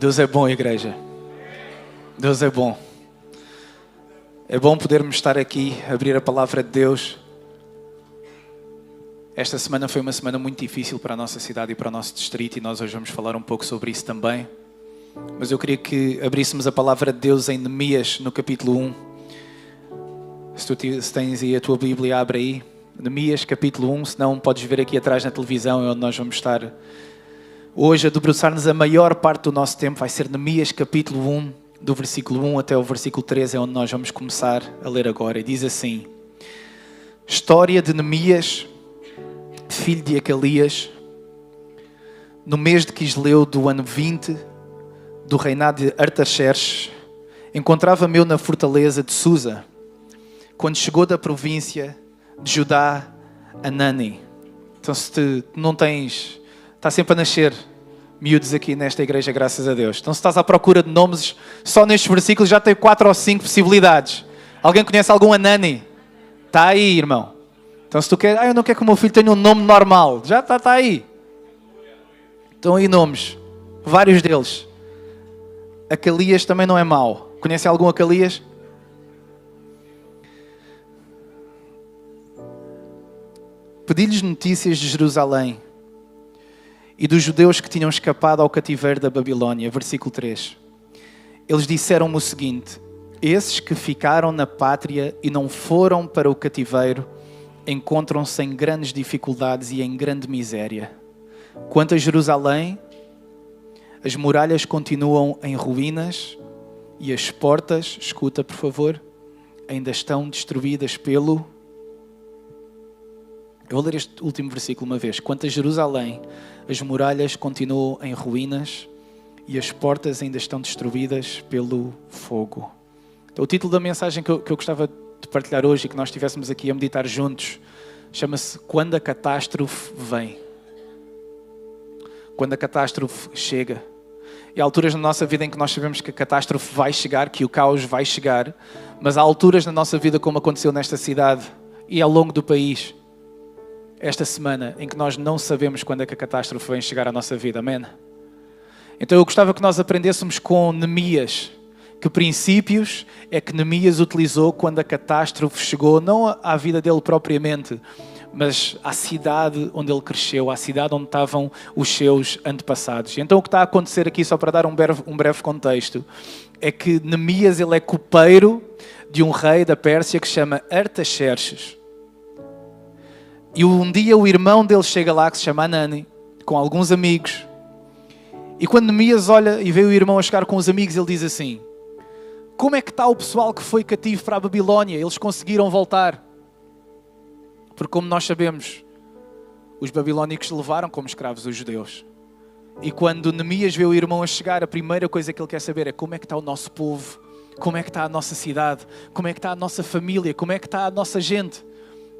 Deus é bom, igreja. Deus é bom. É bom podermos estar aqui, abrir a palavra de Deus. Esta semana foi uma semana muito difícil para a nossa cidade e para o nosso distrito e nós hoje vamos falar um pouco sobre isso também. Mas eu queria que abríssemos a palavra de Deus em Neemias, no capítulo 1. Se tens aí a tua Bíblia, abre aí. Neemias, capítulo 1, se não podes ver aqui atrás na televisão, é onde nós vamos estar hoje a debruçar-nos. A maior parte do nosso tempo vai ser Neemias, capítulo 1, do versículo 1 até o versículo 3, é onde nós vamos começar a ler agora. E diz assim: História de Neemias, filho de Acalias, no mês de Quisleu do ano 20 do reinado de Artaxerxes, encontrava-me eu na fortaleza de Susa, quando chegou da província de Judá a Nani. Então se não tens, está sempre a nascer miúdos aqui nesta igreja, graças a Deus. Então se estás à procura de nomes, só nestes versículos já tem 4 ou 5 possibilidades. Alguém conhece algum Anani? Está aí, irmão. Então se tu queres, eu não quero que o meu filho tenha um nome normal, já está aí. Estão aí nomes, vários deles. Acalias também não é mau. Conhece algum Acalias? Pedi-lhes notícias de Jerusalém e dos judeus que tinham escapado ao cativeiro da Babilónia. Versículo 3. Eles disseram-me o seguinte: esses que ficaram na pátria e não foram para o cativeiro encontram-se em grandes dificuldades e em grande miséria. Quanto a Jerusalém, as muralhas continuam em ruínas e as portas, escuta por favor, ainda estão destruídas pelo... Eu vou ler este último versículo uma vez. Quanto a Jerusalém, as muralhas continuam em ruínas e as portas ainda estão destruídas pelo fogo. Então, o título da mensagem que eu gostava de partilhar hoje e que nós estivéssemos aqui a meditar juntos chama-se Quando a Catástrofe Vem. Quando a catástrofe chega. E há alturas na nossa vida em que nós sabemos que a catástrofe vai chegar, que o caos vai chegar, mas há alturas na nossa vida, como aconteceu nesta cidade e ao longo do país, esta semana, em que nós não sabemos quando é que a catástrofe vem chegar à nossa vida. Amém? Então eu gostava que nós aprendêssemos com Neemias, que princípios é que Neemias utilizou quando a catástrofe chegou, não à vida dele propriamente, mas à cidade onde ele cresceu, à cidade onde estavam os seus antepassados. Então o que está a acontecer aqui, só para dar um breve contexto, é que Neemias ele é copeiro de um rei da Pérsia que se chama Artaxerxes. E um dia o irmão dele chega lá, que se chama Anani, com alguns amigos. E quando Neemias olha e vê o irmão a chegar com os amigos, ele diz assim: como é que está o pessoal que foi cativo para a Babilónia? Eles conseguiram voltar. Porque como nós sabemos, os babilónicos levaram como escravos os judeus. E quando Neemias vê o irmão a chegar, a primeira coisa que ele quer saber é como é que está o nosso povo, como é que está a nossa cidade, como é que está a nossa família, como é que está a nossa gente.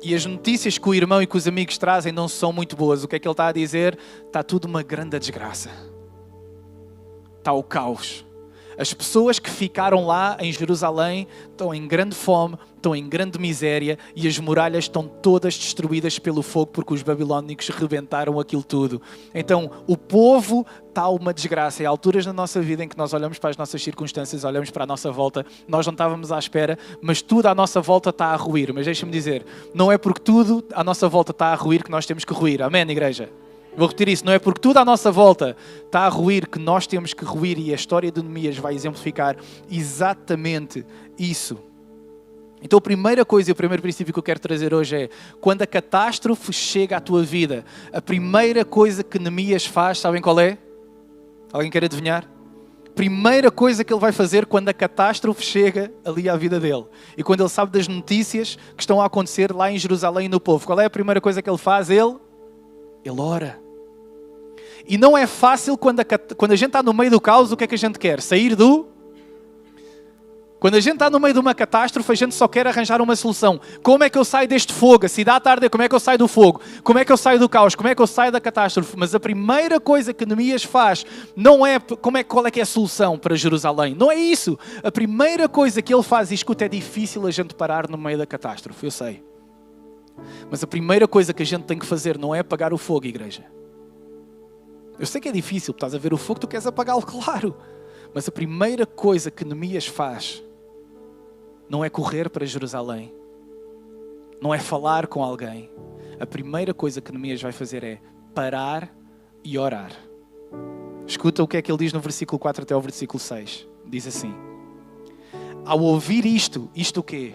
E as notícias que o irmão e que os amigos trazem não são muito boas. O que é que ele está a dizer? Está tudo uma grande desgraça. Está o caos. As pessoas que ficaram lá em Jerusalém estão em grande fome, estão em grande miséria e as muralhas estão todas destruídas pelo fogo porque os babilónicos rebentaram aquilo tudo. Então o povo está uma desgraça. E há alturas na nossa vida em que nós olhamos para as nossas circunstâncias, olhamos para a nossa volta, nós não estávamos à espera, mas tudo à nossa volta está a ruir. Mas deixa-me dizer, não é porque tudo à nossa volta está a ruir que nós temos que ruir. Amém, igreja? Vou repetir isso, não é porque tudo à nossa volta está a ruir que nós temos que ruir, e a história de Neemias vai exemplificar exatamente isso. Então a primeira coisa e o primeiro princípio que eu quero trazer hoje é: quando a catástrofe chega à tua vida, a primeira coisa que Neemias faz, sabem qual é? Alguém quer adivinhar? Primeira coisa que ele vai fazer quando a catástrofe chega ali à vida dele e quando ele sabe das notícias que estão a acontecer lá em Jerusalém e no povo, qual é a primeira coisa que ele faz? Ele ora. E não é fácil quando a gente está no meio do caos, o que é que a gente quer? Sair do... Quando a gente está no meio de uma catástrofe, a gente só quer arranjar uma solução. Como é que eu saio deste fogo? A cidade está a arder, como é que eu saio do fogo? Como é que eu saio do caos? Como é que eu saio da catástrofe? Mas a primeira coisa que Neemias faz não é qual é que é a solução para Jerusalém. Não é isso. A primeira coisa que ele faz, e escuta, é difícil a gente parar no meio da catástrofe, eu sei. Mas a primeira coisa que a gente tem que fazer não é apagar o fogo, igreja. Eu sei que é difícil, estás a ver o fogo, tu queres apagá-lo, claro. Mas a primeira coisa que Neemias faz não é correr para Jerusalém. Não é falar com alguém. A primeira coisa que Neemias vai fazer é parar e orar. Escuta o que é que ele diz no versículo 4 até ao versículo 6. Diz assim: ao ouvir isto o quê?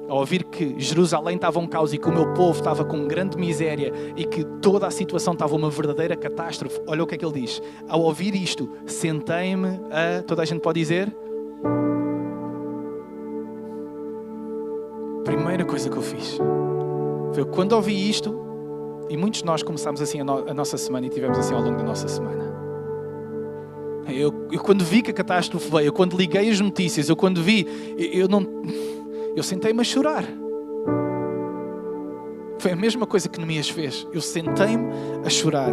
Ao ouvir que Jerusalém estava um caos e que o meu povo estava com grande miséria e que toda a situação estava uma verdadeira catástrofe, olha o que é que ele diz. Ao ouvir isto, sentei-me a... Toda a gente pode dizer? Primeira coisa que eu fiz foi quando ouvi isto, e muitos de nós começámos assim a nossa semana e tivemos assim ao longo da nossa semana. Eu quando vi que a catástrofe veio, eu quando liguei as notícias, eu quando vi, eu sentei-me a chorar. Foi a mesma coisa que Neemias fez. Eu sentei-me a chorar.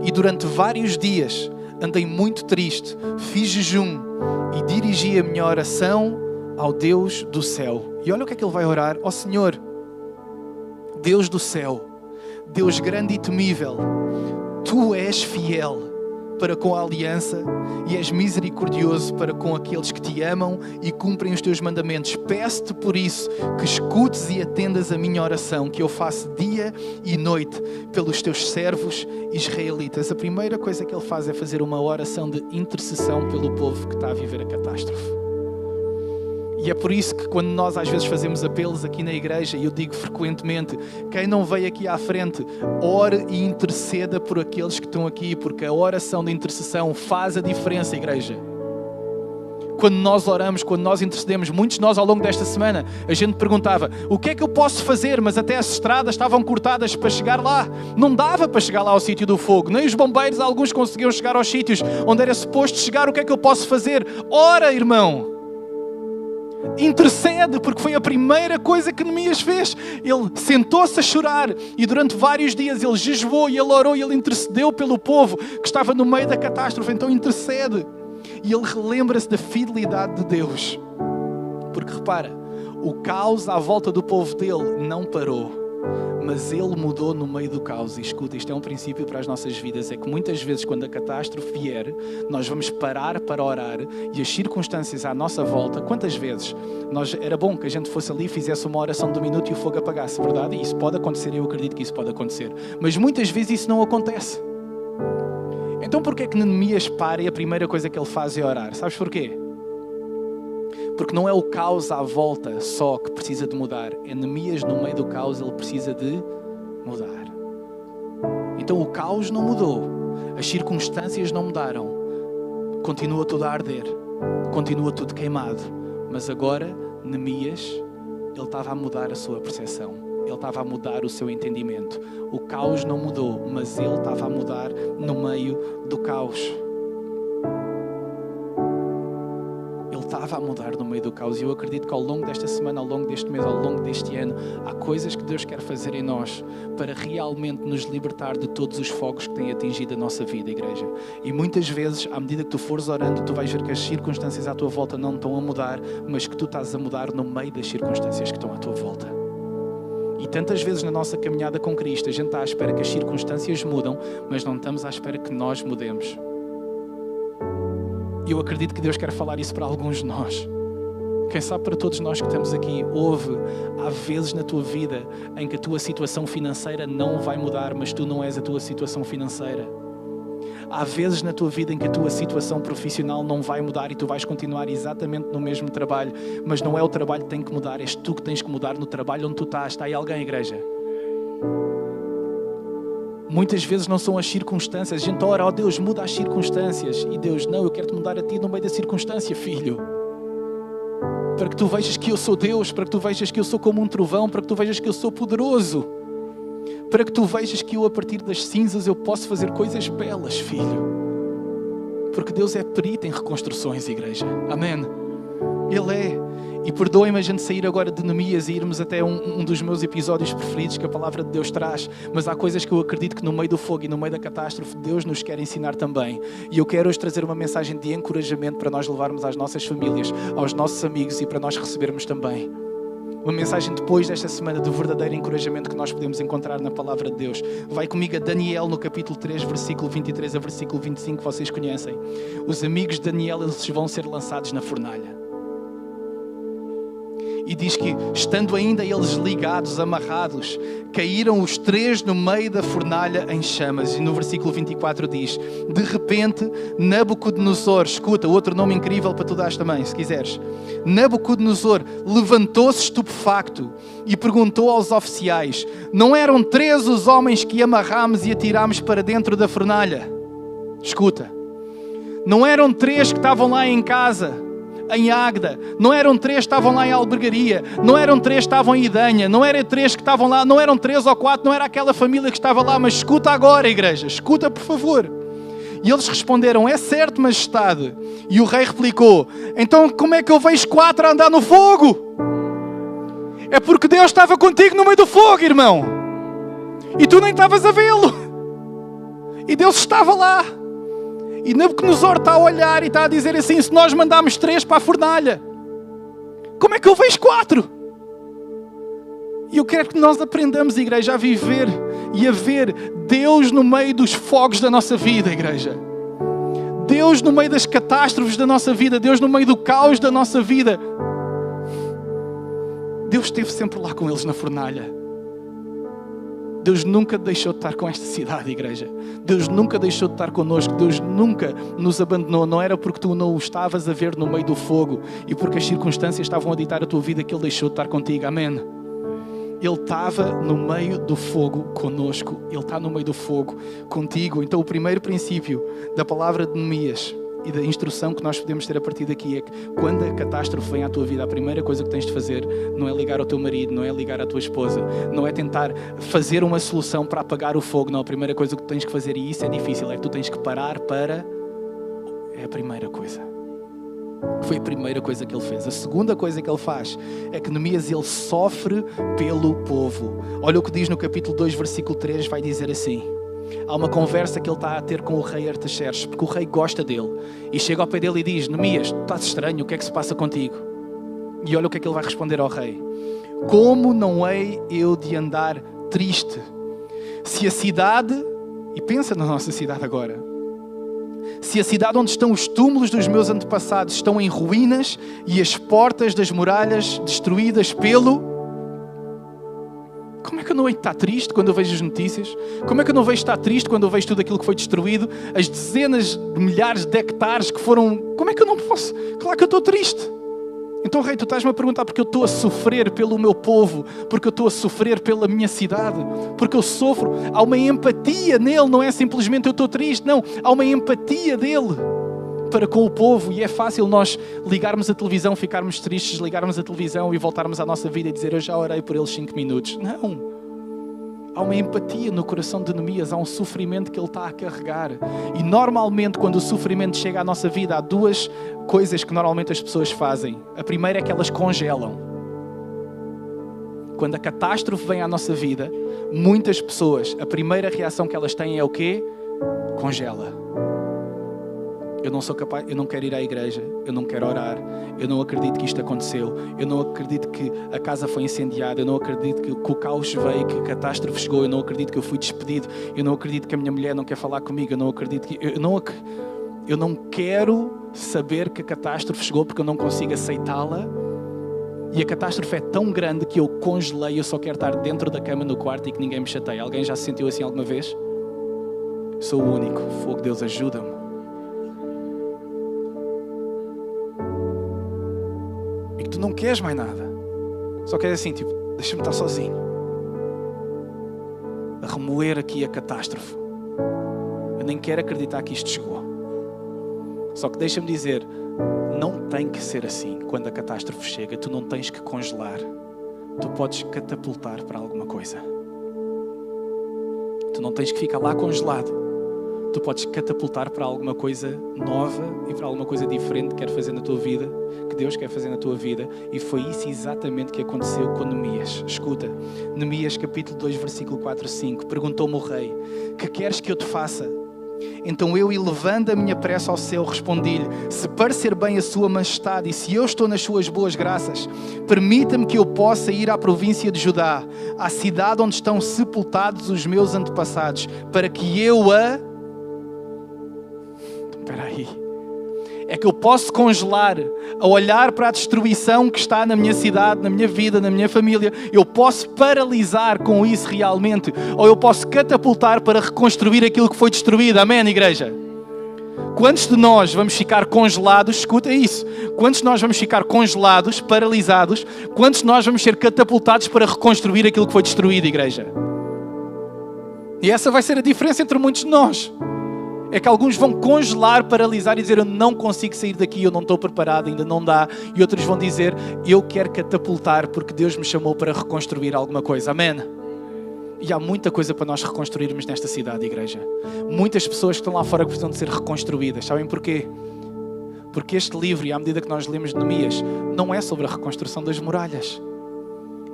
E durante vários dias andei muito triste, fiz jejum e dirigi a minha oração ao Deus do céu. E olha o que é que ele vai orar. Ó Senhor, Deus do céu, Deus grande e temível, Tu és fiel para com a aliança e és misericordioso para com aqueles que te amam e cumprem os teus mandamentos. Peço-te por isso que escutes e atendas a minha oração, que eu faço dia e noite pelos teus servos israelitas. A primeira coisa que ele faz é fazer uma oração de intercessão pelo povo que está a viver a catástrofe. E é por isso que quando nós às vezes fazemos apelos aqui na igreja, e eu digo frequentemente, quem não veio aqui à frente, ore e interceda por aqueles que estão aqui, porque a oração de intercessão faz a diferença, igreja. Quando nós oramos, quando nós intercedemos, muitos de nós ao longo desta semana, a gente perguntava, o que é que eu posso fazer? Mas até as estradas estavam cortadas para chegar lá. Não dava para chegar lá ao sítio do fogo. Nem os bombeiros, alguns conseguiam chegar aos sítios onde era suposto chegar. O que é que eu posso fazer? Ora, irmão! Intercede, porque foi a primeira coisa que Neemias fez. Ele sentou-se a chorar e durante vários dias ele jejuou e ele orou e ele intercedeu pelo povo que estava no meio da catástrofe. Então intercede e ele relembra-se da fidelidade de Deus, porque repara, o caos à volta do povo dele não parou, mas ele mudou no meio do caos. E escuta, isto é um princípio para as nossas vidas, é que muitas vezes quando a catástrofe vier, nós vamos parar para orar e as circunstâncias à nossa volta, quantas vezes era bom que a gente fosse ali e fizesse uma oração de um minuto e o fogo apagasse, verdade? E isso pode acontecer, eu acredito que isso pode acontecer, mas muitas vezes isso não acontece. Então porquê é que Neemias para e a primeira coisa que ele faz é orar? Sabes porquê? Porque não é o caos à volta só que precisa de mudar. É Neemias no meio do caos, ele precisa de mudar. Então o caos não mudou. As circunstâncias não mudaram. Continua tudo a arder. Continua tudo queimado. Mas agora, Neemias, ele estava a mudar a sua percepção. Ele estava a mudar o seu entendimento. O caos não mudou, mas ele estava a mudar no meio do caos. Estava a mudar no meio do caos e eu acredito que ao longo desta semana, ao longo deste mês, ao longo deste ano, há coisas que Deus quer fazer em nós para realmente nos libertar de todos os fogos que têm atingido a nossa vida, igreja. E muitas vezes, à medida que tu fores orando, tu vais ver que as circunstâncias à tua volta não estão a mudar, mas que tu estás a mudar no meio das circunstâncias que estão à tua volta. E tantas vezes na nossa caminhada com Cristo, a gente está à espera que as circunstâncias mudam, mas não estamos à espera que nós mudemos. E eu acredito que Deus quer falar isso para alguns de nós. Quem sabe para todos nós que estamos aqui, há vezes na tua vida em que a tua situação financeira não vai mudar, mas tu não és a tua situação financeira. Há vezes na tua vida em que a tua situação profissional não vai mudar e tu vais continuar exatamente no mesmo trabalho, mas não é o trabalho que tem que mudar, és tu que tens que mudar no trabalho onde tu estás. Está aí alguém, igreja? Muitas vezes não são as circunstâncias. A gente ora, ó Deus, muda as circunstâncias. E Deus, não, eu quero-te mudar a ti no meio da circunstância, filho. Para que tu vejas que eu sou Deus, para que tu vejas que eu sou como um trovão, para que tu vejas que eu sou poderoso. Para que tu vejas que eu, a partir das cinzas, eu posso fazer coisas belas, filho. Porque Deus é perito em reconstruções, igreja. Amém? Ele é. E perdoem-me a gente sair agora de Neemias e irmos até um dos meus episódios preferidos que a palavra de Deus traz. Mas há coisas que eu acredito que no meio do fogo e no meio da catástrofe Deus nos quer ensinar também. E eu quero hoje trazer uma mensagem de encorajamento para nós levarmos às nossas famílias, aos nossos amigos e para nós recebermos também. Uma mensagem depois desta semana do verdadeiro encorajamento que nós podemos encontrar na palavra de Deus. Vai comigo a Daniel no capítulo 3, versículo 23 a versículo 25, vocês conhecem. Os amigos de Daniel, eles vão ser lançados na fornalha. E diz que, estando ainda eles ligados, amarrados, caíram os 3 no meio da fornalha em chamas. E no versículo 24 diz: de repente, Nabucodonosor, escuta, outro nome incrível para tu dares também, se quiseres. Nabucodonosor levantou-se estupefacto e perguntou aos oficiais: não eram 3 os homens que amarrámos e atirámos para dentro da fornalha? Escuta, não eram 3 que estavam lá em casa, em Águeda, não eram 3 que estavam lá em Albergaria, não eram 3 que estavam em Idanha, não eram 3 que estavam lá, não eram 3 ou 4, não era aquela família que estava lá, mas escuta agora, igreja, escuta por favor. E eles responderam: é certo, majestade. E o rei replicou: então como é que eu vejo 4 a andar no fogo? É porque Deus estava contigo no meio do fogo, irmão, e tu nem estavas a vê-lo, e Deus estava lá. E Nabucodonosor está a olhar e está a dizer assim: se nós mandarmos 3 para a fornalha, como é que eu vejo 4? E eu quero que nós aprendamos, igreja, a viver e a ver Deus no meio dos fogos da nossa vida, igreja. Deus no meio das catástrofes da nossa vida, Deus no meio do caos da nossa vida. Deus esteve sempre lá com eles na fornalha. Deus nunca deixou de estar com esta cidade, igreja. Deus nunca deixou de estar connosco. Deus nunca nos abandonou. Não era porque tu não o estavas a ver no meio do fogo e porque as circunstâncias estavam a ditar a tua vida que Ele deixou de estar contigo. Amém. Ele estava no meio do fogo connosco. Ele está no meio do fogo contigo. Então o primeiro princípio da palavra de Neemias e da instrução que nós podemos ter a partir daqui é que quando a catástrofe vem à tua vida, a primeira coisa que tens de fazer não é ligar ao teu marido, não é ligar à tua esposa, não é tentar fazer uma solução para apagar o fogo. Não, a primeira coisa que tu tens que fazer, e isso é difícil, é que tu tens que parar para... É a primeira coisa. Foi a primeira coisa que ele fez. A segunda coisa que ele faz é que Neemias, ele sofre pelo povo. Olha o que diz no capítulo 2, versículo 3, vai dizer assim. Há uma conversa que ele está a ter com o rei Artaxerxes, porque o rei gosta dele. E chega ao pé dele e diz: Neemias, tu estás estranho, o que é que se passa contigo? E olha o que é que ele vai responder ao rei: como não hei eu de andar triste, se a cidade, e pensa na nossa cidade agora, se a cidade onde estão os túmulos dos meus antepassados estão em ruínas e as portas das muralhas destruídas pelo... Como é que eu não hei de estar triste quando eu vejo as notícias? Como é que eu não vejo estar triste quando eu vejo tudo aquilo que foi destruído? As dezenas de milhares de hectares que foram... Como é que eu não posso? Claro que eu estou triste. Então, rei, tu estás-me a perguntar porque eu estou a sofrer pelo meu povo, porque eu estou a sofrer pela minha cidade, porque eu sofro. Há uma empatia nele, não é simplesmente eu estou triste, não. Há uma empatia dele para com o povo, e é fácil nós ligarmos a televisão, ficarmos tristes, ligarmos a televisão e voltarmos à nossa vida e dizer: eu já orei por eles 5 minutos. Não. Há uma empatia no coração de Neemias, há um sofrimento que ele está a carregar. E normalmente quando o sofrimento chega à nossa vida, há 2 coisas que normalmente as pessoas fazem. A primeira é que elas congelam. Quando a catástrofe vem à nossa vida, muitas pessoas, a primeira reação que elas têm é o quê? Congela. Eu não sou capaz, eu não quero ir à igreja, eu não quero orar, eu não acredito que isto aconteceu, eu não acredito que a casa foi incendiada, eu não acredito que o caos veio, que a catástrofe chegou, eu não acredito que eu fui despedido, eu não acredito que a minha mulher não quer falar comigo, eu não acredito que... Eu não quero saber que a catástrofe chegou porque eu não consigo aceitá-la, e a catástrofe é tão grande que eu congelei, eu só quero estar dentro da cama no quarto e que ninguém me chateie. Alguém já se sentiu assim alguma vez? Sou o único. Fogo, Deus, ajuda-me. E que tu não queres mais nada. Só queres assim, tipo, deixa-me estar sozinho. A remoer aqui a catástrofe. Eu nem quero acreditar que isto chegou. Só que deixa-me dizer, não tem que ser assim. Quando a catástrofe chega, tu não tens que congelar. Tu podes catapultar para alguma coisa. Tu não tens que ficar lá congelado. Tu podes catapultar para alguma coisa nova e para alguma coisa diferente que quer fazer na tua vida, que Deus quer fazer na tua vida. E foi isso exatamente que aconteceu com Neemias. Escuta, Neemias capítulo 2, versículo 4 a 5. Perguntou-me o rei: que queres que eu te faça? Então eu, elevando a minha prece ao céu, respondi-lhe: se parecer bem a sua majestade e se eu estou nas suas boas graças, permita-me que eu possa ir à província de Judá, à cidade onde estão sepultados os meus antepassados, para que eu a... Espera aí. É que eu posso congelar, a olhar para a destruição que está na minha cidade, na minha vida, na minha família. Eu posso paralisar com isso realmente, ou eu posso catapultar para reconstruir aquilo que foi destruído. Amém, igreja? Quantos de nós vamos ficar congelados? Escuta isso. Quantos de nós vamos ficar congelados, paralisados? Quantos de nós vamos ser catapultados para reconstruir aquilo que foi destruído, igreja? E essa vai ser a diferença entre muitos de nós. É que alguns vão congelar, paralisar e dizer: eu não consigo sair daqui, eu não estou preparado, ainda não dá. E outros vão dizer: eu quero catapultar porque Deus me chamou para reconstruir alguma coisa. Amém? E há muita coisa para nós reconstruirmos nesta cidade, igreja. Muitas pessoas que estão lá fora que precisam de ser reconstruídas. Sabem porquê? Porque este livro, e à medida que nós lemos Neemias, não é sobre a reconstrução das muralhas.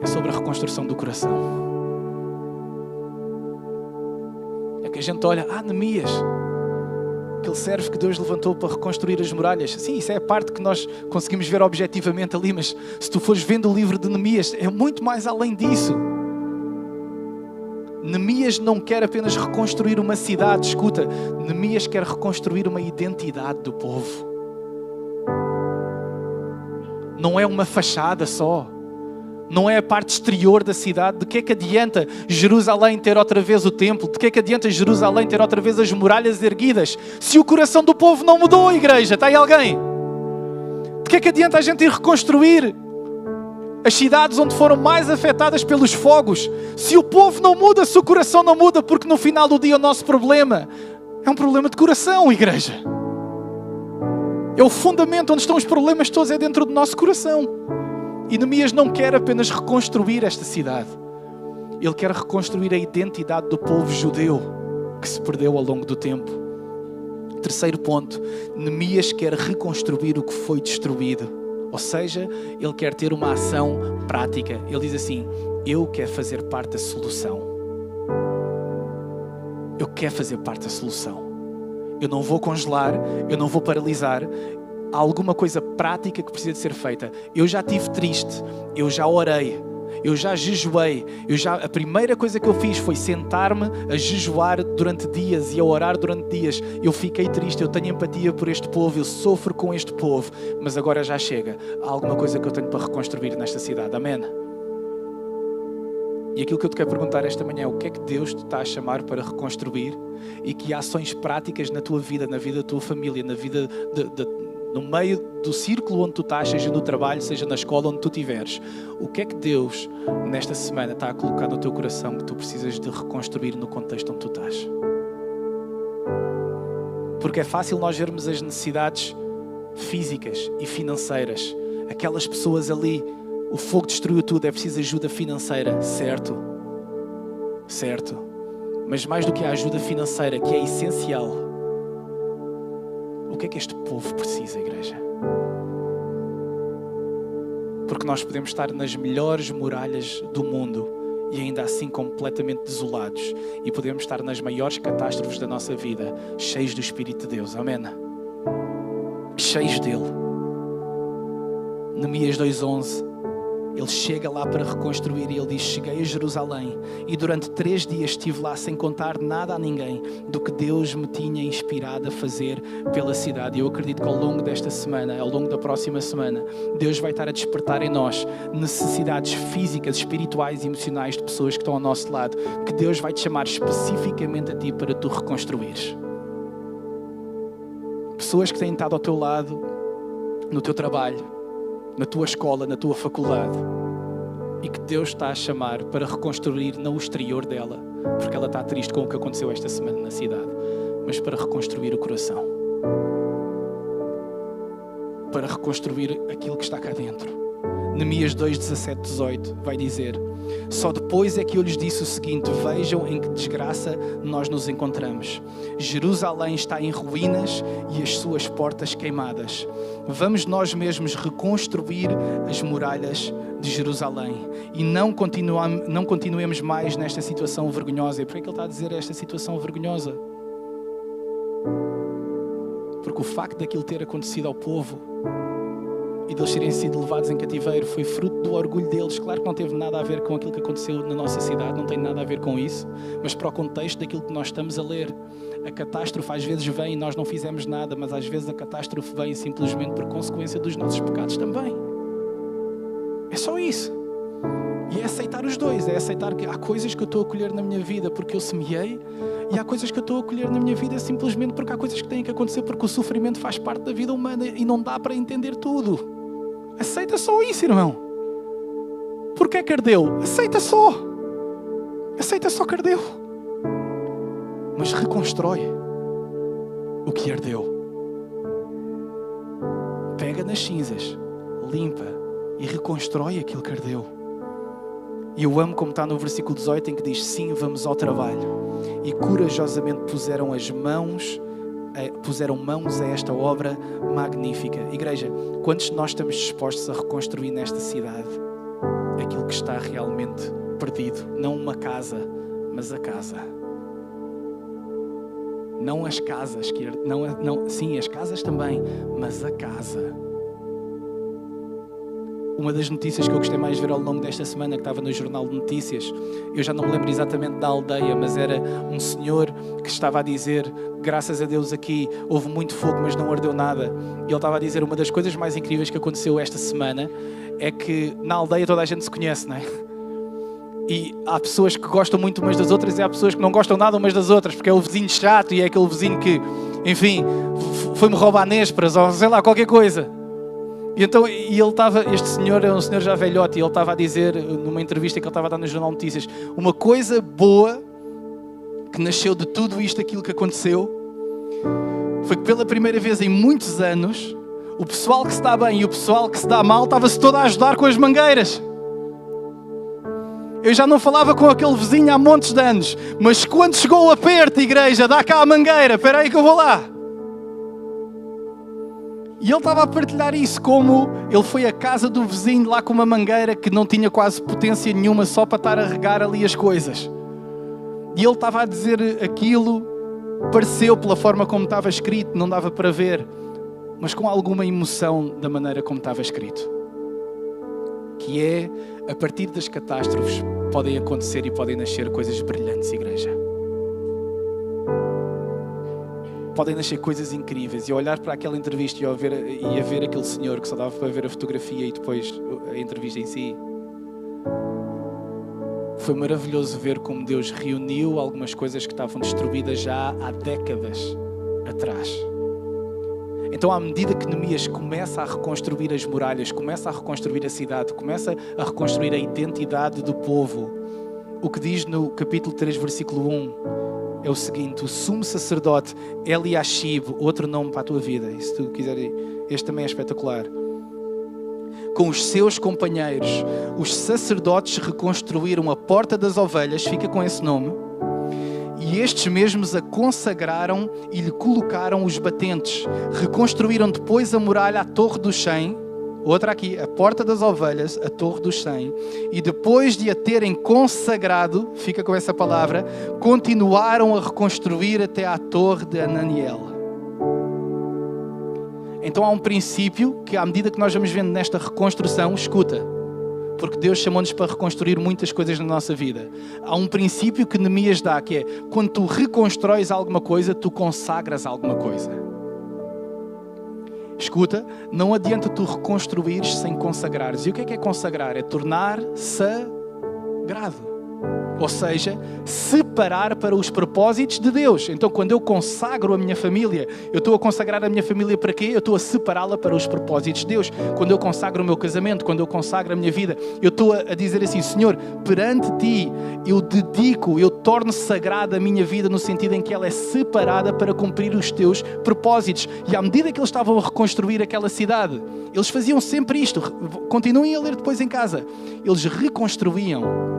É sobre a reconstrução do coração. É que a gente olha: Neemias, aquele servo que Deus levantou para reconstruir as muralhas. Sim, isso é a parte que nós conseguimos ver objetivamente ali, mas se tu fores vendo o livro de Neemias, é muito mais além disso. Neemias não quer apenas reconstruir uma cidade, escuta, Neemias quer reconstruir uma identidade do povo. Não é uma fachada só. Não é a parte exterior da cidade. De que é que adianta Jerusalém ter outra vez o templo? De que é que adianta Jerusalém ter outra vez as muralhas erguidas? Se o coração do povo não mudou, igreja, está aí alguém? De que é que adianta a gente ir reconstruir as cidades onde foram mais afetadas pelos fogos? Se o povo não muda, se o coração não muda, porque no final do dia o nosso problema é um problema de coração, igreja. É o fundamento onde estão os problemas todos, é dentro do nosso coração. E Neemias não quer apenas reconstruir esta cidade. Ele quer reconstruir a identidade do povo judeu que se perdeu ao longo do tempo. Terceiro ponto, Neemias quer reconstruir o que foi destruído. Ou seja, ele quer ter uma ação prática. Ele diz assim: eu quero fazer parte da solução. Eu quero fazer parte da solução. Eu não vou congelar, eu não vou paralisar. Há alguma coisa prática que precisa de ser feita. Eu já estive triste, eu já orei, eu já jejuei, a primeira coisa que eu fiz foi sentar-me a jejuar durante dias e a orar durante dias. Eu fiquei triste, eu tenho empatia por este povo, eu sofro com este povo, mas agora já chega. Há alguma coisa que eu tenho para reconstruir nesta cidade. Amém? E aquilo que eu te quero perguntar esta manhã é: o que é que Deus te está a chamar para reconstruir? E que ações práticas na tua vida, na vida da tua família, na vida no meio do círculo onde tu estás, seja no trabalho, seja na escola, onde tu estiveres, o que é que Deus nesta semana está a colocar no teu coração que tu precisas de reconstruir no contexto onde tu estás? Porque é fácil nós vermos as necessidades físicas e financeiras. Aquelas pessoas ali, o fogo destruiu tudo, é preciso ajuda financeira, certo? Certo. Mas mais do que a ajuda financeira, que é essencial, o que é que este povo precisa, igreja? Porque nós podemos estar nas melhores muralhas do mundo e ainda assim completamente desolados. E podemos estar nas maiores catástrofes da nossa vida, cheios do Espírito de Deus. Amém? Cheios dele. Neemias 2:11. Ele chega lá para reconstruir e ele diz: cheguei a Jerusalém e durante 3 dias estive lá sem contar nada a ninguém do que Deus me tinha inspirado a fazer pela cidade. E eu acredito que ao longo desta semana, ao longo da próxima semana, Deus vai estar a despertar em nós necessidades físicas, espirituais e emocionais de pessoas que estão ao nosso lado, que Deus vai te chamar especificamente a ti para tu reconstruires. Pessoas que têm estado ao teu lado, no teu trabalho, na tua escola, na tua faculdade, e que Deus está a chamar para reconstruir não o exterior dela, porque ela está triste com o que aconteceu esta semana na cidade, mas para reconstruir o coração, para reconstruir aquilo que está cá dentro. Neemias 2:17-18 vai dizer: só depois é que eu lhes disse o seguinte: vejam em que desgraça nós nos encontramos. Jerusalém está em ruínas e as suas portas queimadas. Vamos nós mesmos reconstruir as muralhas de Jerusalém e não continuemos mais nesta situação vergonhosa. E por que ele está a dizer esta situação vergonhosa? Porque o facto daquilo ter acontecido ao povo e deles terem sido levados em cativeiro foi fruto do orgulho deles. Claro que não teve nada a ver com aquilo que aconteceu na nossa cidade, não tem nada a ver com isso, mas para o contexto daquilo que nós estamos a ler, a catástrofe às vezes vem e nós não fizemos nada, mas às vezes a catástrofe vem simplesmente por consequência dos nossos pecados também. É só isso. E é aceitar os dois, é aceitar que há coisas que eu estou a colher na minha vida porque eu semeei, e há coisas que eu estou a colher na minha vida simplesmente porque há coisas que têm que acontecer, porque o sofrimento faz parte da vida humana e não dá para entender tudo. Aceita só isso, irmão. Porquê que ardeu? Aceita só que ardeu. Mas reconstrói o que ardeu. Pega nas cinzas, limpa e reconstrói aquilo que ardeu. E eu amo como está no versículo 18 em que diz: sim, vamos ao trabalho. E corajosamente puseram mãos a esta obra magnífica. Igreja, quantos de nós estamos dispostos a reconstruir nesta cidade aquilo que está realmente perdido? Não uma casa, mas a casa. Não as casas, sim, as casas também, mas a casa. Uma das notícias que eu gostei mais de ver ao longo desta semana, que estava no Jornal de Notícias, eu já não me lembro exatamente da aldeia, mas era um senhor que estava a dizer: graças a Deus aqui houve muito fogo, mas não ardeu nada. E ele estava a dizer: uma das coisas mais incríveis que aconteceu esta semana é que na aldeia toda a gente se conhece, não é? E há pessoas que gostam muito umas das outras e há pessoas que não gostam nada umas das outras, porque é o vizinho chato e é aquele vizinho que, enfim, foi-me roubar nésperas ou sei lá, qualquer coisa. E então, este senhor é um senhor já velhote, e ele estava a dizer, numa entrevista que ele estava a dar no Jornal de Notícias, uma coisa boa que nasceu de tudo isto, aquilo que aconteceu, foi que pela primeira vez em muitos anos, o pessoal que se dá bem e o pessoal que se dá mal estava-se todo a ajudar com as mangueiras. Eu já não falava com aquele vizinho há montes de anos, mas quando chegou o aperto, igreja, dá cá a mangueira, espera aí que eu vou lá. E ele estava a partilhar isso, como ele foi à casa do vizinho lá com uma mangueira que não tinha quase potência nenhuma, só para estar a regar ali as coisas. E ele estava a dizer aquilo, pareceu pela forma como estava escrito, não dava para ver, mas com alguma emoção da maneira como estava escrito. Que é, a partir das catástrofes, podem acontecer e podem nascer coisas brilhantes, igreja. Podem nascer coisas incríveis. E olhar para aquela entrevista e a ver aquele senhor que só dava para ver a fotografia e depois a entrevista em si. Foi maravilhoso ver como Deus reuniu algumas coisas que estavam destruídas já há décadas atrás. Então, à medida que Neemias começa a reconstruir as muralhas, começa a reconstruir a cidade, começa a reconstruir a identidade do povo, o que diz no capítulo 3, versículo 1, é o seguinte: o sumo sacerdote Eliashib, outro nome para a tua vida, e se tu quiser, este também é espetacular, com os seus companheiros, os sacerdotes reconstruíram a Porta das Ovelhas, fica com esse nome, e estes mesmos a consagraram e lhe colocaram os batentes. Reconstruíram depois a muralha, a Torre do Cem, outra aqui, a Porta das Ovelhas, a Torre do Cem, e depois de a terem consagrado, fica com essa palavra, continuaram a reconstruir até à Torre de Ananiel. Então há um princípio que, à medida que nós vamos vendo nesta reconstrução, escuta, porque Deus chamou-nos para reconstruir muitas coisas na nossa vida. Há um princípio que Neemias dá, que é, quando tu reconstróis alguma coisa, tu consagras alguma coisa. Escuta, não adianta tu reconstruires sem consagrares. E o que é consagrar? É tornar sagrado. Ou seja, separar para os propósitos de Deus. Então, quando eu consagro a minha família, eu estou a consagrar a minha família para quê? Eu estou a separá-la para os propósitos de Deus. Quando eu consagro o meu casamento, quando eu consagro a minha vida, eu estou a dizer assim: Senhor, perante Ti, eu torno sagrada a minha vida, no sentido em que ela é separada para cumprir os Teus propósitos. E à medida que eles estavam a reconstruir aquela cidade, eles faziam sempre isto. Continuem a ler depois em casa. Eles reconstruíam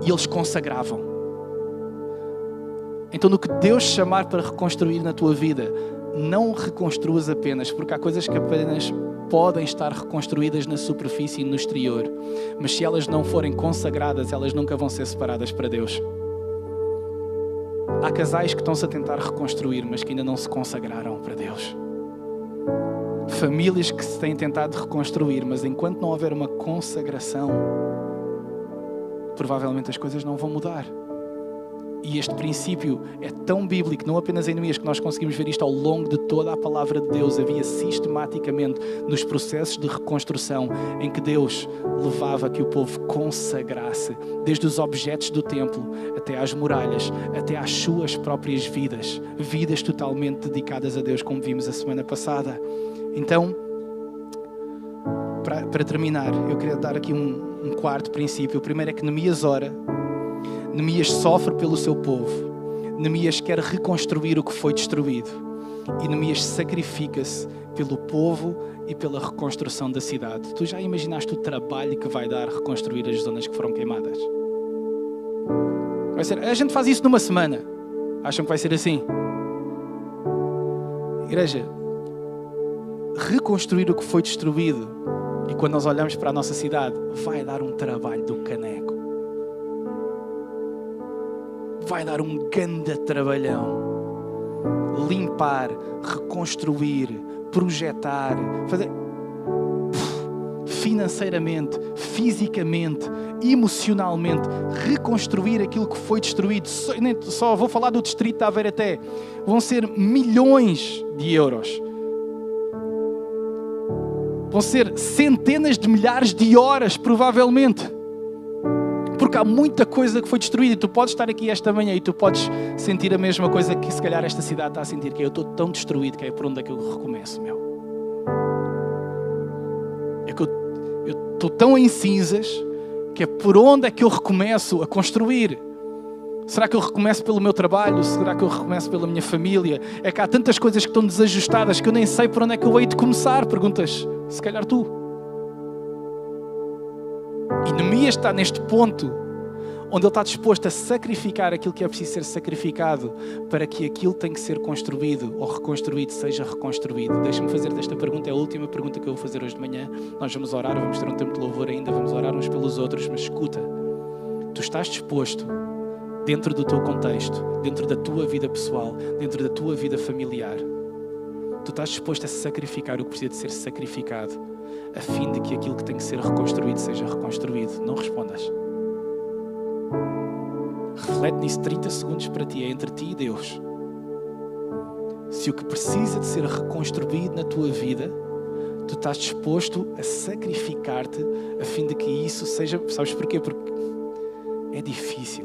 e eles consagravam. Então, no que Deus chamar para reconstruir na tua vida, não reconstruas apenas, porque há coisas que apenas podem estar reconstruídas na superfície e no exterior, mas se elas não forem consagradas, elas nunca vão ser separadas para Deus. Há casais que estão-se a tentar reconstruir, mas que ainda não se consagraram para Deus. Famílias que se têm tentado reconstruir, mas enquanto não houver uma consagração, provavelmente as coisas não vão mudar. E este princípio é tão bíblico, não apenas em Neemias, que nós conseguimos ver isto ao longo de toda a palavra de Deus. Havia sistematicamente nos processos de reconstrução em que Deus levava que o povo consagrasse, desde os objetos do templo até às muralhas, até às suas próprias vidas, vidas totalmente dedicadas a Deus, como vimos a semana passada. Então, para terminar, eu queria dar aqui um quarto princípio. O primeiro é que Neemias ora. Neemias sofre pelo seu povo. Neemias quer reconstruir o que foi destruído. E Neemias sacrifica-se pelo povo e pela reconstrução da cidade. Tu já imaginaste o trabalho que vai dar reconstruir as zonas que foram queimadas? Vai ser, a gente faz isso numa semana. Acham que vai ser assim? Igreja, reconstruir o que foi destruído, e quando nós olhamos para a nossa cidade, vai dar um trabalho do caneco. Vai dar um ganda trabalhão. Limpar, reconstruir, projetar, fazer financeiramente, fisicamente, emocionalmente, reconstruir aquilo que foi destruído. Só vou falar do distrito de Aveiro até. Vão ser milhões de euros. Vão ser centenas de milhares de horas, provavelmente. Porque há muita coisa que foi destruída. E tu podes estar aqui esta manhã e tu podes sentir a mesma coisa que se calhar esta cidade está a sentir, que eu estou tão destruído, que é por onde é que eu recomeço, meu. É que eu estou tão em cinzas, que é por onde é que eu recomeço a construir. Será que eu recomeço pelo meu trabalho? Será que eu recomeço pela minha família? É que há tantas coisas que estão desajustadas que eu nem sei por onde é que eu hei de começar. Perguntas, se calhar tu. E Neemias está neste ponto onde ele está disposto a sacrificar aquilo que é preciso ser sacrificado para que aquilo que tem que ser construído ou reconstruído seja reconstruído. Deixa-me fazer desta pergunta, é a última pergunta que eu vou fazer hoje de manhã. Nós vamos orar, vamos ter um tempo de louvor ainda, vamos orar uns pelos outros, mas escuta, tu estás disposto, dentro do teu contexto, dentro da tua vida pessoal, dentro da tua vida familiar, tu estás disposto a sacrificar o que precisa de ser sacrificado, a fim de que aquilo que tem que ser reconstruído seja reconstruído? Não respondas. Reflete nisso 30 segundos para ti, é entre ti e Deus. Se o que precisa de ser reconstruído na tua vida, tu estás disposto a sacrificar-te a fim de que isso seja... Sabes porquê? Porque é difícil.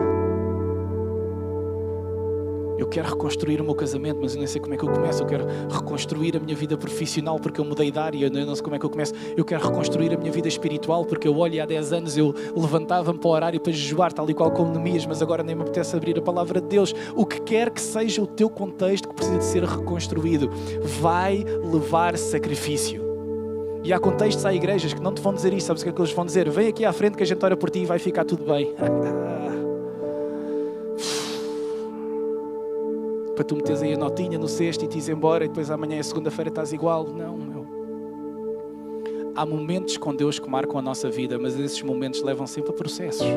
Eu quero reconstruir o meu casamento, mas eu nem sei como é que eu começo. Eu quero reconstruir a minha vida profissional porque eu mudei de área, eu não sei como é que eu começo. Eu quero reconstruir a minha vida espiritual porque eu olho e há 10 anos eu levantava-me para orar e para jejuar, tal e qual como Neemias, mas agora nem me apetece abrir a palavra de Deus. O que quer que seja o teu contexto que precisa de ser reconstruído, vai levar sacrifício. E há contextos, há igrejas que não te vão dizer isso. Sabes o que é que eles vão dizer? Vem aqui à frente que a gente ora por ti e vai ficar tudo bem. Para tu meteres aí a notinha no cesto e te ires embora e depois amanhã é segunda-feira estás igual. Não, meu. Há momentos com Deus que marcam a nossa vida, mas esses momentos levam sempre a processos.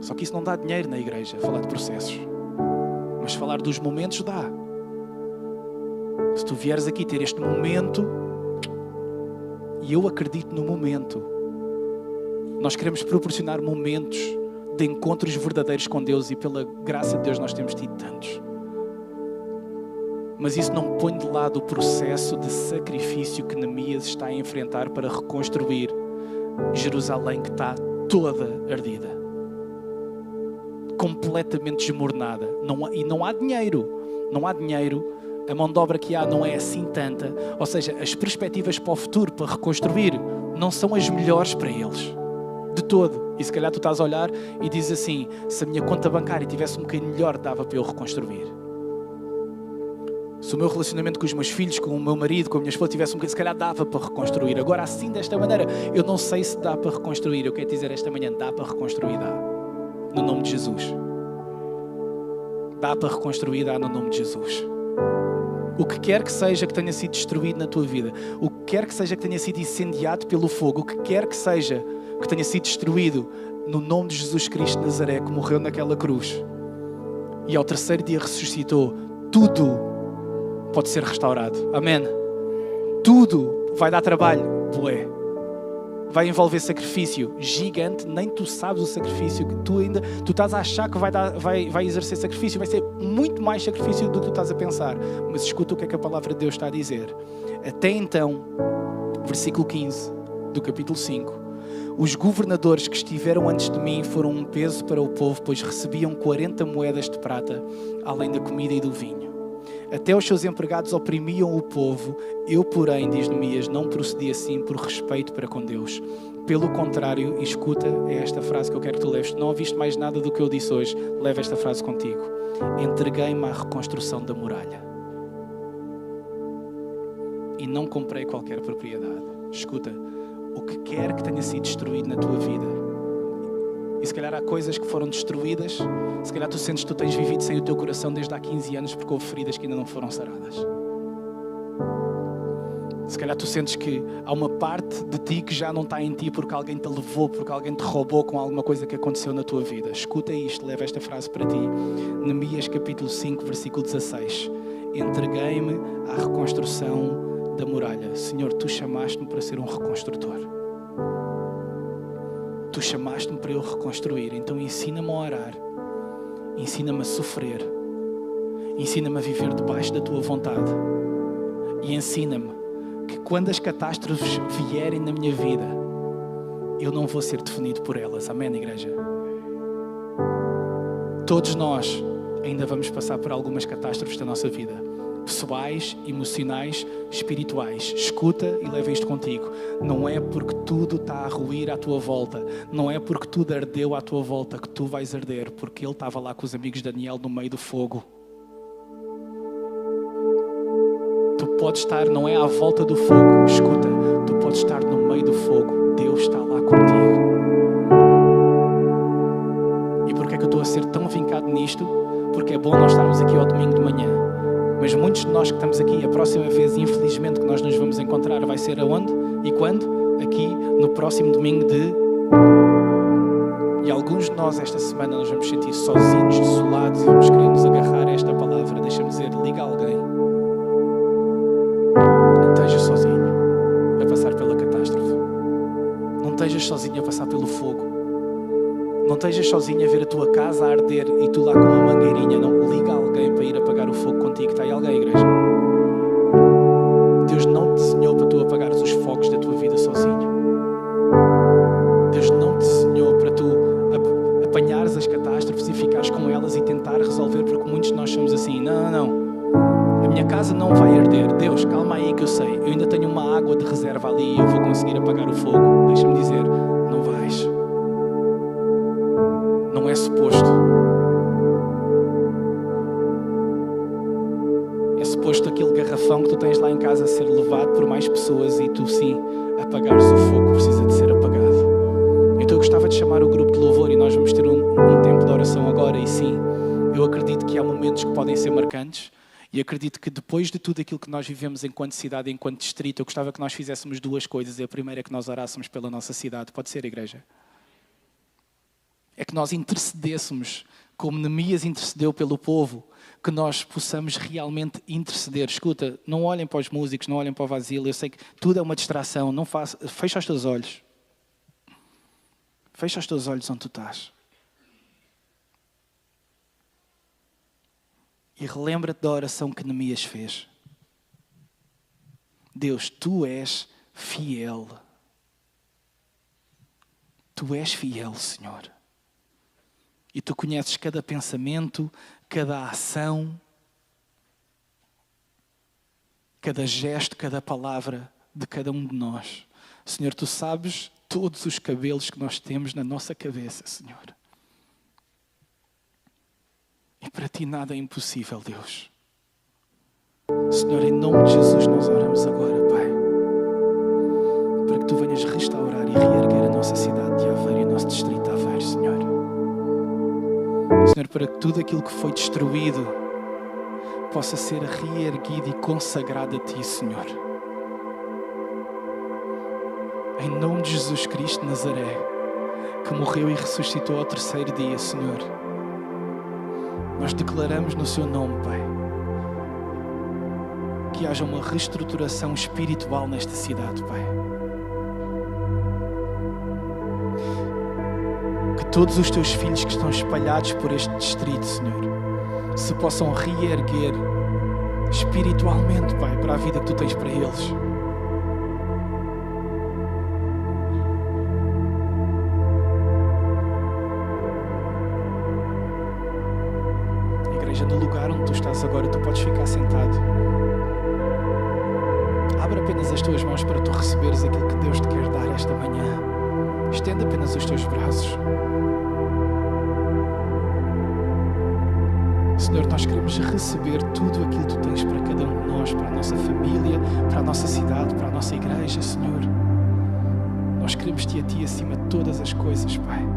Só que isso não dá dinheiro na igreja, falar de processos. Mas falar dos momentos dá. Se tu vieres aqui ter este momento, e eu acredito no momento, nós queremos proporcionar momentos de encontros verdadeiros com Deus, e pela graça de Deus nós temos tido tantos. Mas isso não põe de lado o processo de sacrifício que Neemias está a enfrentar para reconstruir Jerusalém, que está toda ardida, completamente desmoronada. Não há dinheiro. Não há dinheiro. A mão de obra que há não é assim tanta. Ou seja, as perspectivas para o futuro, para reconstruir, não são as melhores para eles. De todo. E se calhar tu estás a olhar e dizes assim, se a minha conta bancária tivesse um bocadinho melhor, dava para eu reconstruir. Se o meu relacionamento com os meus filhos, com o meu marido, com a minha esposa tivesse um bocadinho, se calhar dava para reconstruir. Agora assim, desta maneira, eu não sei se dá para reconstruir. Eu quero dizer esta manhã, dá para reconstruir, dá. No nome de Jesus. Dá para reconstruir, dá no nome de Jesus. O que quer que seja que tenha sido destruído na tua vida, o que quer que seja que tenha sido incendiado pelo fogo, o que quer que seja que tenha sido destruído, no nome de Jesus Cristo de Nazaré, que morreu naquela cruz, e ao terceiro dia ressuscitou, tudo pode ser restaurado. Amém? Tudo vai dar trabalho, bué. Vai envolver sacrifício gigante, nem tu sabes o sacrifício que tu estás a achar que vai exercer sacrifício, vai ser muito mais sacrifício do que tu estás a pensar. Mas escuta o que é que a palavra de Deus está a dizer. Até então, versículo 15 do capítulo 5, os governadores que estiveram antes de mim foram um peso para o povo, pois recebiam 40 moedas de prata, além da comida e do vinho. Até os seus empregados oprimiam o povo. Eu, porém, diz Neemias, não procedi assim por respeito para com Deus. Pelo contrário, e escuta, é esta frase que eu quero que tu leves. Não ouviste mais nada do que eu disse hoje, leva esta frase contigo. Entreguei-me à reconstrução da muralha. E não comprei qualquer propriedade. Escuta, o que quer que tenha sido destruído na tua vida, e se calhar há coisas que foram destruídas, se calhar tu sentes que tu tens vivido sem o teu coração desde há 15 anos porque houve feridas que ainda não foram saradas. Se calhar tu sentes que há uma parte de ti que já não está em ti porque alguém te levou, porque alguém te roubou com alguma coisa que aconteceu na tua vida. Escuta isto, leva esta frase para ti. Neemias capítulo 5, versículo 16. Entreguei-me à reconstrução da muralha. Senhor, tu chamaste-me para ser um reconstrutor. Tu chamaste-me para eu reconstruir, então ensina-me a orar, ensina-me a sofrer, ensina-me a viver debaixo da tua vontade e ensina-me que quando as catástrofes vierem na minha vida, eu não vou ser definido por elas. Amém, igreja? Todos nós ainda vamos passar por algumas catástrofes da nossa vida, pessoais, emocionais, espirituais. Escuta e leva isto contigo. Não é porque tudo está a ruir à tua volta, não é porque tudo ardeu à tua volta que tu vais arder, porque ele estava lá com os amigos de Daniel no meio do fogo. Tu podes estar, não é à volta do fogo, escuta, tu podes estar no meio do fogo, Deus está lá contigo. E porquê é que eu estou a ser tão vincado nisto? Porque é bom nós estarmos aqui ao domingo de manhã. Mas muitos de nós que estamos aqui, a próxima vez, infelizmente, que nós nos vamos encontrar vai ser aonde e quando? Aqui, no próximo domingo E alguns de nós, esta semana, nós vamos sentir sozinhos, desolados e vamos querer nos agarrar a esta palavra. Deixa-me dizer, liga a alguém. Não estejas sozinho a passar pela catástrofe. Não estejas sozinho a passar pelo fogo. Não estejas sozinho a ver a tua casa a arder e tu lá com uma mangueirinha. Não, liga a alguém para ir apagar o fogo contigo. Está aí alguém, igreja? Deus não te desenhou para tu apagares os fogos da tua vida sozinho. Deus não te desenhou para tu apanhares as catástrofes e ficares com elas e tentar resolver, porque muitos de nós somos assim. Não. A minha casa não vai arder. Deus, calma aí que eu sei. Eu ainda tenho uma água de reserva ali e eu vou conseguir apagar o fogo. Deixa-me dizer, não vais. Não é suposto. É suposto aquele garrafão que tu tens lá em casa ser levado por mais pessoas e tu sim apagares o fogo que precisa de ser apagado. Então eu gostava de chamar o grupo de louvor e nós vamos ter um tempo de oração agora. E sim, eu acredito que há momentos que podem ser marcantes e acredito que depois de tudo aquilo que nós vivemos enquanto cidade, enquanto distrito, eu gostava que nós fizéssemos duas coisas. E a primeira é que nós orássemos pela nossa cidade. Pode ser, igreja? É que nós intercedêssemos, como Neemias intercedeu pelo povo, que nós possamos realmente interceder. Escuta, não olhem para os músicos, não olhem para o vazio. Eu sei que tudo é uma distração. Não faça, fecha os teus olhos. Fecha os teus olhos onde tu estás. E relembra-te da oração que Neemias fez. Deus, tu és fiel. Tu és fiel, Senhor. E tu conheces cada pensamento, cada ação, cada gesto, cada palavra de cada um de nós. Senhor, tu sabes todos os cabelos que nós temos na nossa cabeça, Senhor. E para ti nada é impossível, Deus. Senhor, em nome de Jesus nós oramos agora, Pai, para que tu venhas restaurar e reerguer a nossa cidade de Aveiro e o nosso distrito de Aveiro, Senhor. Senhor, para que tudo aquilo que foi destruído possa ser reerguido e consagrado a Ti, Senhor. Em nome de Jesus Cristo de Nazaré, que morreu e ressuscitou ao terceiro dia, Senhor. Nós declaramos no Seu nome, Pai, que haja uma reestruturação espiritual nesta cidade, Pai. Que todos os Teus filhos que estão espalhados por este distrito, Senhor, se possam reerguer espiritualmente, Pai, para a vida que Tu tens para eles. Igreja, no lugar onde Tu estás agora, Tu podes ficar sentado. Abre apenas as Tuas mãos para Tu receberes aquilo que Deus te quer dar esta manhã. Estende apenas os Teus braços. Senhor, nós queremos receber tudo aquilo que Tu tens para cada um de nós, para a nossa família, para a nossa cidade, para a nossa igreja, Senhor. Nós queremos-Te a Ti acima de todas as coisas, Pai.